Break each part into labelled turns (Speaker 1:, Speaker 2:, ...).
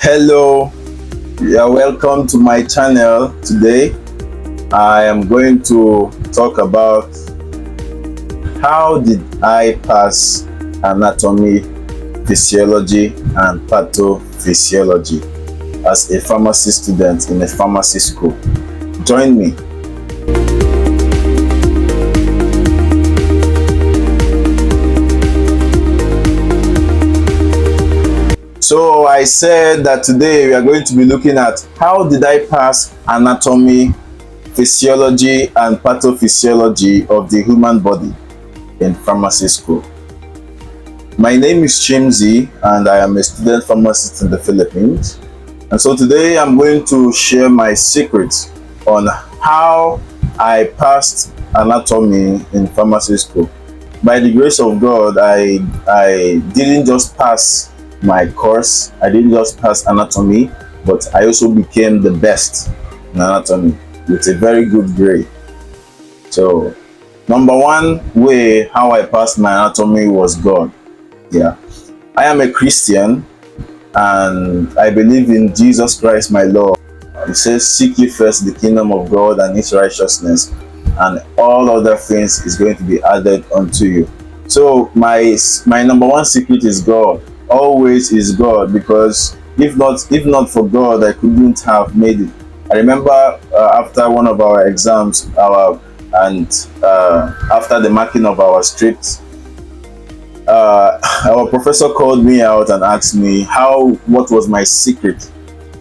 Speaker 1: Hello, welcome to my channel. Today I am going to talk about how did I pass anatomy, physiology and pathophysiology as a pharmacy student in a pharmacy school. Join me. So I said that today we are going to be looking at how did I pass anatomy, physiology and pathophysiology of the human body in pharmacy school. My name is Chimzi and I am a student pharmacist in the Philippines. And so today I'm going to share my secrets on how I passed anatomy in pharmacy school. By the grace of God, I didn't just pass my course, I didn't just pass anatomy, but I also became the best in anatomy with a very good grade. So number one way how I passed my anatomy was God. I am a Christian and I believe in Jesus Christ my Lord. He says, seek ye first the kingdom of God and his righteousness, and all other things is going to be added unto you. So my number one secret is God. Always is God, because if not for God, I couldn't have made it. I remember after one of our exams, after the marking of our scripts, our professor called me out and asked me what was my secret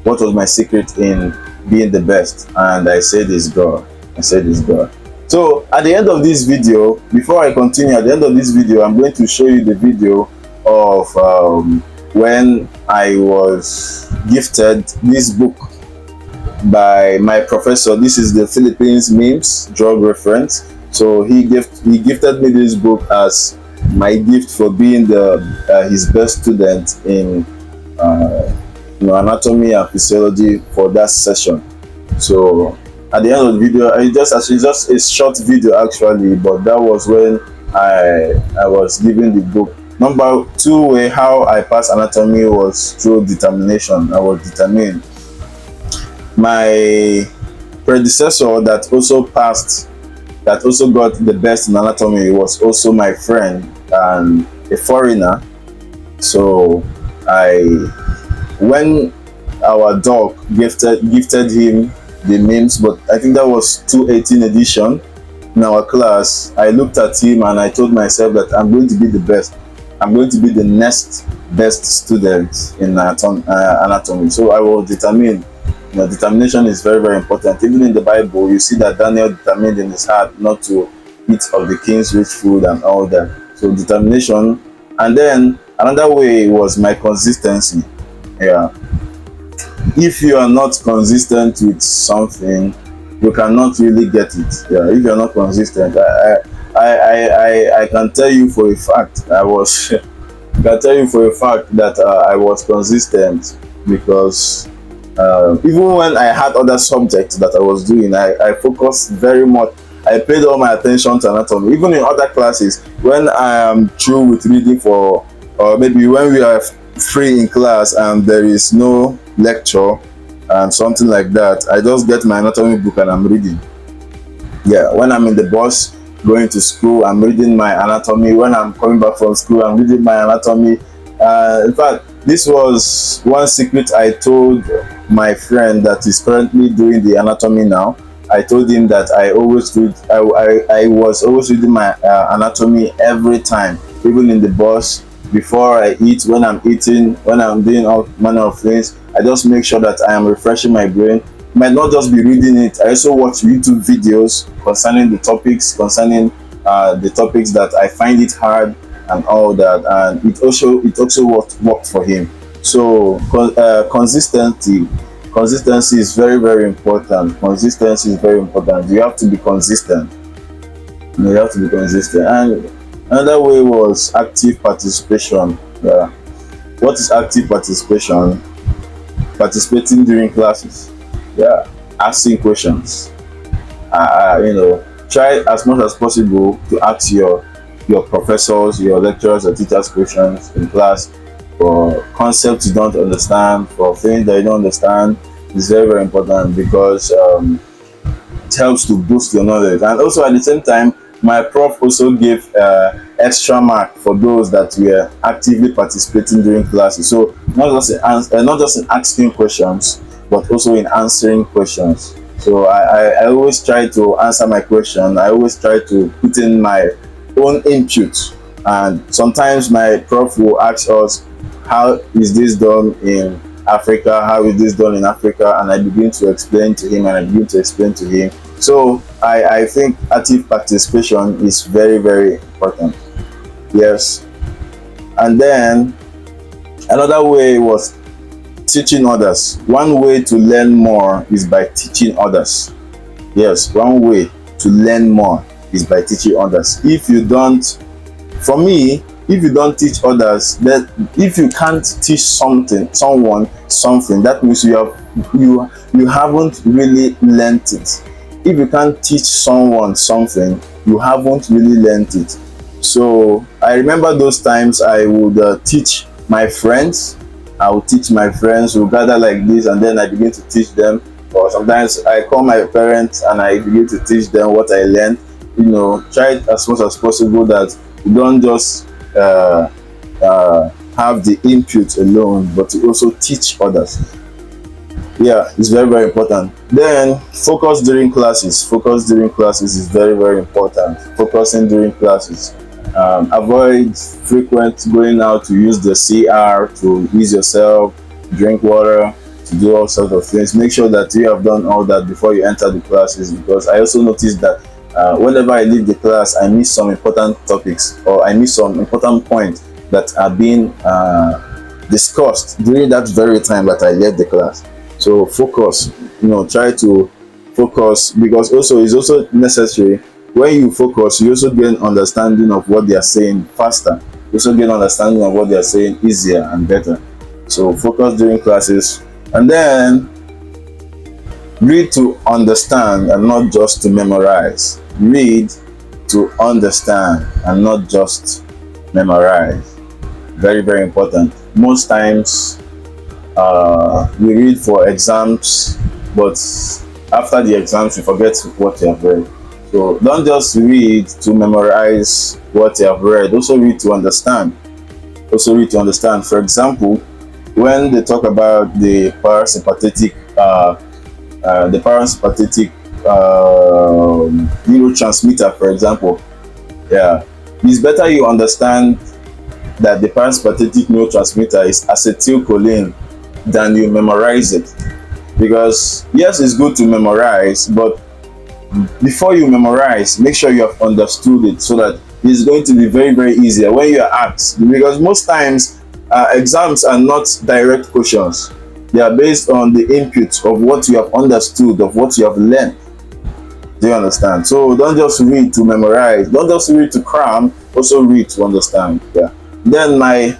Speaker 1: in being the best, and I said it's God. So at the end of this video, before I continue, at the end of this video, I'm going to show you the video of when I was gifted this book by my professor. This is the Philippines MIMS Drug Reference. So he gifted me this book as my gift for being his best student in anatomy and physiology for that session. So at the end of the video, it's just a short video actually, but that was when I was given the book. Number two way how I passed anatomy was through determination. I was determined. My predecessor that also got the best in anatomy was also my friend and a foreigner. So when our doc gifted him the names, but I think that was 2018 edition in our class, I looked at him and I told myself that I'm going to be the best. I'm going to be the next best student in anatomy. So I was determined. Determination is very, very important. Even in the Bible, you see that Daniel determined in his heart not to eat of the king's rich food and all that. So determination. And then another way was my consistency. If you are not consistent with something, you cannot really get it. If you are not consistent, I can tell you for a fact that I was consistent, because even when I had other subjects that I was doing, I focused very much. I paid all my attention to anatomy. Even in other classes, when I am through with reading or maybe when we are free in class and there is no lecture and something like that, I just get my anatomy book and I'm reading. When I'm in the bus going to school, I'm reading my anatomy. When I'm coming back from school, I'm reading my anatomy. In fact, this was one secret I told my friend that is currently doing the anatomy now. I told him that I was always reading my anatomy every time, even in the bus, before I eat, when I'm eating, when I'm doing all manner of things. I just make sure that I am refreshing my brain. Might not just be reading it, I also watch YouTube videos concerning the topics that I find it hard and all that, and it also worked for him. So consistency is very, very important. You have to be consistent. And another way was active participation. What is active participation? Participating during classes. Asking questions. Try as much as possible to ask your professors, your lecturers, or teachers questions in class. for concepts you don't understand, for things that you don't understand. Is very, very important because it helps to boost your knowledge. And also at the same time, my prof also gave extra mark for those that were actively participating during classes. So not just in asking questions, but also in answering questions. So I always try to answer my question. I always try to put in my own input. And sometimes my prof will ask us, how is this done in Africa? How is this done in Africa? And I begin to explain to him, and I begin to explain to him. So I think active participation is very, very important. Yes. And then another way was teaching others. One way to learn more is by teaching others. Yes, one way to learn more is by teaching others. If you don't, for me, if you don't teach others, that if you can't teach someone something, that means you haven't really learnt it. If you can't teach someone something, you haven't really learnt it. So I remember those times I would teach my friends. I would teach my friends, we'll gather like this, and then I begin to teach them. Or sometimes I call my parents and I begin to teach them what I learned. You know, try it as much as possible that you don't just have the input alone, but to also teach others. Yeah, it's very, very important. Then focus during classes. Focus during classes is very, very important. Focusing during classes. Avoid frequent going out to use the CR, to ease yourself, drink water, to do all sorts of things. Make sure that you have done all that before you enter the classes, because I also noticed that whenever I leave the class, I miss some important topics, or I miss some important points that are being discussed during that very time that I left the class. So focus, try to focus, because also it's also necessary. When you focus, you also gain understanding of what they are saying faster. You also gain understanding of what they are saying easier and better. So focus during classes, and then read to understand and not just to memorize. Read to understand and not just memorize. Very, very important. Most times we read for exams, but after the exams we forget what you have read. So don't just read to memorize what you have read. Also read to understand. Also read to understand. For example, when they talk about the parasympathetic neurotransmitter, for example, yeah, it's better you understand that the parasympathetic neurotransmitter is acetylcholine than you memorize it. Because yes, it's good to memorize, but before you memorize, make sure you have understood it, so that it's going to be very, very easier when you are asked. Because most times exams are not direct questions. They are based on the input of what you have understood, of what you have learned. Do you understand? So don't just read to memorize, don't just read to cram, also read to understand. Yeah. Then my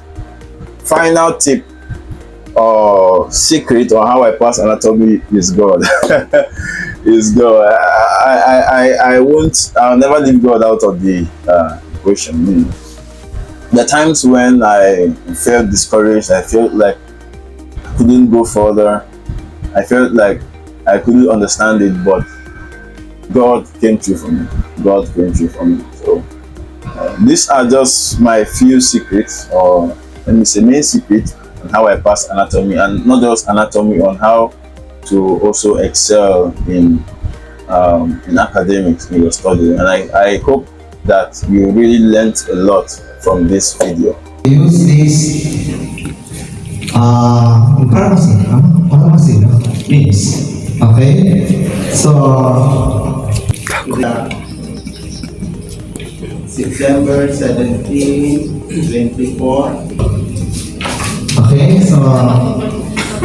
Speaker 1: final tip or secret on how I pass anatomy is God. Is God. I'll never leave God out of the equation. The times when I felt discouraged, I felt like I couldn't go further, I felt like I couldn't understand it, but God came through for me. God came through for me. So these are just my few secrets, or let me say main secret, on how I pass anatomy, and not just anatomy, on how to also excel in academics in your study. And I hope that you really learned a lot from this video.
Speaker 2: Use this pharmacy MIMS. Okay, so September 17, 24. Okay, so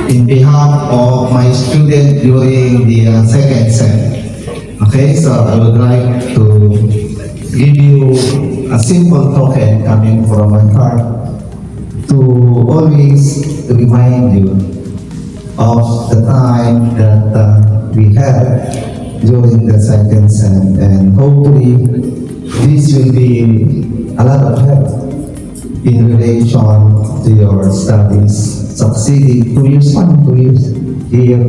Speaker 2: in behalf of my student during the second sem, okay, so I would like to give you a simple token coming from my heart to always remind you of the time that we had during the second sem, and hopefully this will be a lot of help in relation to your studies, succeeding 2 years on, 2 years here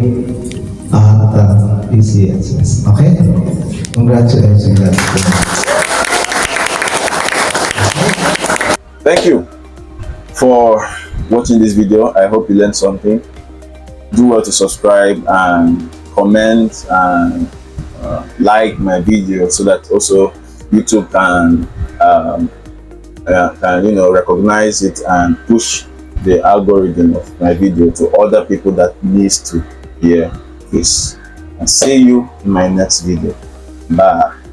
Speaker 2: at PCSS. Okay? Congratulations.
Speaker 1: Thank you for watching this video. I hope you learned something. Do well to subscribe and comment and like my video so that also YouTube can recognize it and push the algorithm of my video to other people that needs to hear this. And see you in my next video. Bye.